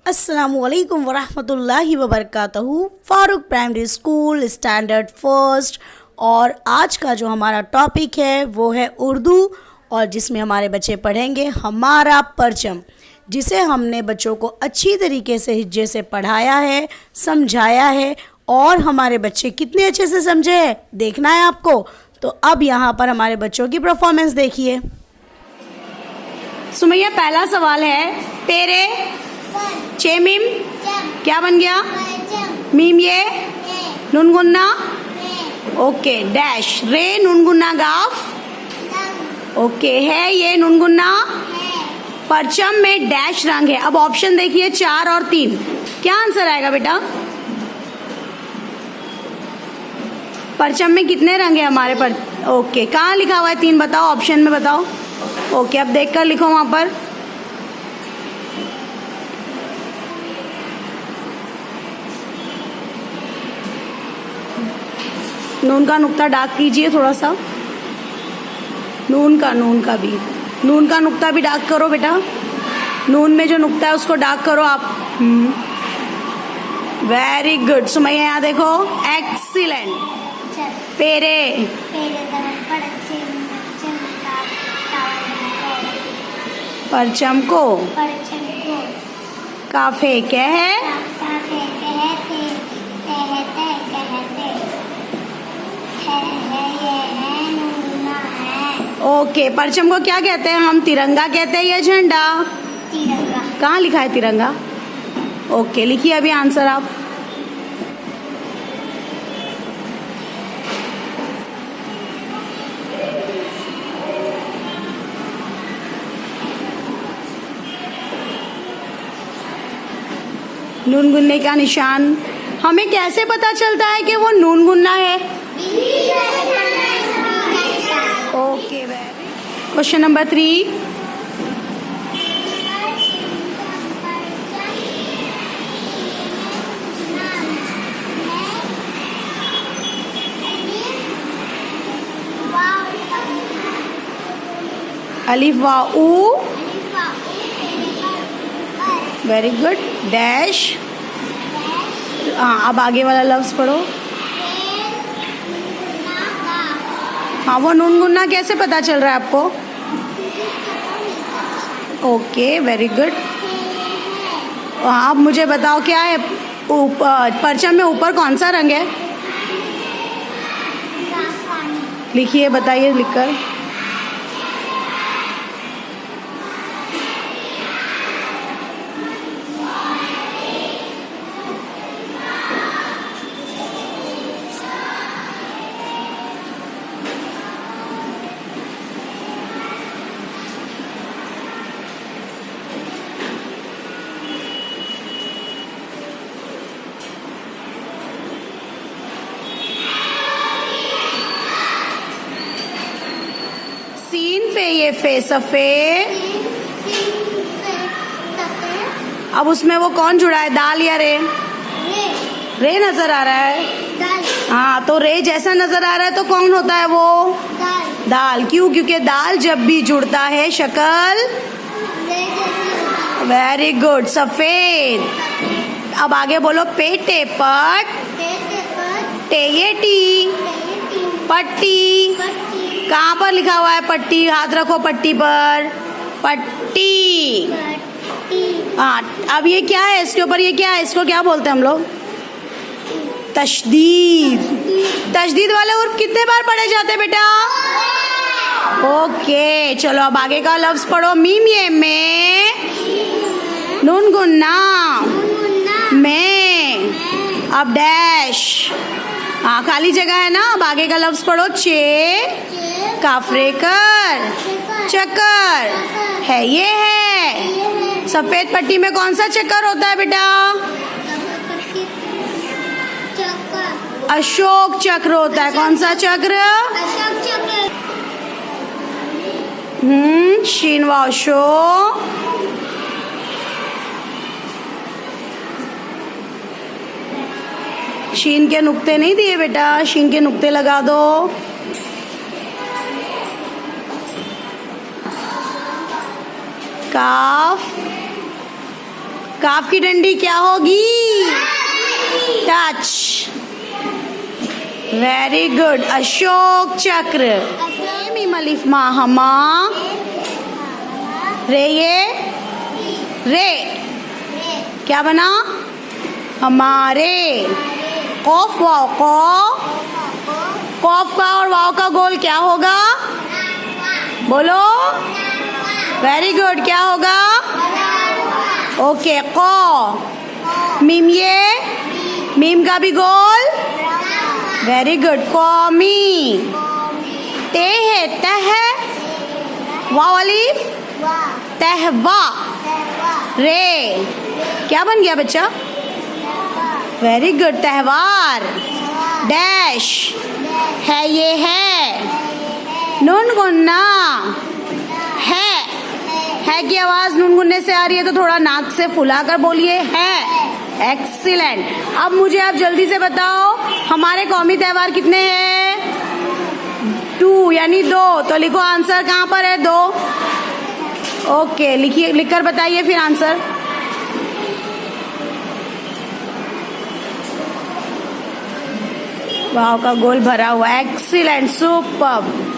अस्सलामुअलैकुम वरहमतुल्लाहि वबरकातुहू। Farooq primary school standard first. और आज का जो हमारा टॉपिक है वो है उर्दू, और जिसमें हमारे बच्चे पढ़ेंगे हमारा परचम, जिसे हमने बच्चों को अच्छी तरीके से हिज्जे से पढ़ाया है, समझाया है, और हमारे बच्चे कितने अच्छे से समझे हैं देखना है आपको। तो अब यहाँ पर हमारे बच्चों की परफॉर्मेंस देखिए। सुमैया, पहला सवाल है तेरे चे मीम क्या बन गया? मीम ये नून गुन्ना ओके डैश रे नून गुन्ना गाफ ओके है ये नून गुन्ना। परचम में डैश रंग है। अब ऑप्शन देखिए 4 और 3, क्या आंसर आएगा बेटा? परचम में कितने रंग है हमारे पर? ओके, कहाँ लिखा हुआ है 3 बताओ, ऑप्शन में बताओ। ओके, अब देखकर लिखो वहां पर। नून का नुक्ता डार्क कीजिए थोड़ा सा। नून का नुक्ता भी डार्क करो बेटा। नून में जो नुक्ता है उसको डार्क करो आप। वेरी गुड सुमैया, यहाँ देखो, एक्सीलेंट। पेरे परचम को काफे कह ओके। परचम को क्या कहते हैं हम? तिरंगा कहते हैं या झंडा? तिरंगा। कहाँ लिखा है तिरंगा? ओके, लिखिए अभी आंसर आप। नून गुन्ने का निशान हमें कैसे पता चलता है कि वो नून गुन्ना है? Okay, question number 3। अलिफ वाऊ वेरी गुड डैश। हाँ, अब आगे वाला लफ्ज पढ़ो। हाँ, वो नून गुन्ना कैसे पता चल रहा है आपको? Okay, very good. हाँ, अब मुझे बताओ क्या है परचम में ऊपर कौन सा रंग है? लिखिए, बताइए लिखकर। ये फे सफे। अब उसमें वो कौन जुड़ा है, दाल या रे? रे नजर आ रहा है। हाँ, तो रे जैसा नजर आ रहा है तो कौन होता है वो? दाल। क्यों? क्योंकि दाल जब भी जुड़ता है शक्ल वेरी गुड सफेद। अब आगे बोलो पेटे पट टे ये टी पट्टी। कहाँ पर लिखा हुआ है पट्टी? हाथ रखो पट्टी पर। पट्टी। हाँ, अब ये क्या है इसके ऊपर? ये क्या है? इसको क्या बोलते हैं हम लोग? तशदीद। तशदीद वाले उर्फ कितने बार पढ़े जाते हैं बेटा? ओके, चलो अब आगे का लफ्ज पढ़ो। मीम ये में नून गुन्ना में। अब डैश। हाँ, खाली जगह है ना। अब आगे का लफ्ज पढ़ो। चे काफरे कर चक्कर है ये है। सफेद पट्टी में कौन सा चक्कर होता है बेटा? अशोक चक्र होता है। कौन सा चक्र? शीन व शो। शीन के नुक्ते नहीं दिए बेटा, शीन के नुक्ते लगा दो। काफ काफ की डंडी क्या होगी? टच। Very good. अशोक चक्र। मीम अलिफ मा हमा। रे ये रे क्या बना? हमारे। कौफ वाव को। कौफ का और वाव का गोल क्या होगा? बोलो। Very good. क्या होगा? ओके। कौ। मीम ये मीम का भी गोल। Very good. कौमी। ते है तह। वाव अलिफ तहवा। रे क्या बन गया बच्चा? Very good. त्योहार। डैश है ये है। नून गुन्ना है की आवाज नून गुन्ने से आ रही है तो थोड़ा नाक से फुला कर बोलिए है। एक्सीलेंट। अब मुझे आप जल्दी से बताओ हमारे कौमी त्योहार कितने हैं? 2 यानी 2। तो लिखो आंसर कहाँ पर है? 2। ओके लिखिए, लिखकर बताइए फिर आंसर। वाव का गोल भरा हुआ। एक्सीलेंट। सुपर्ब।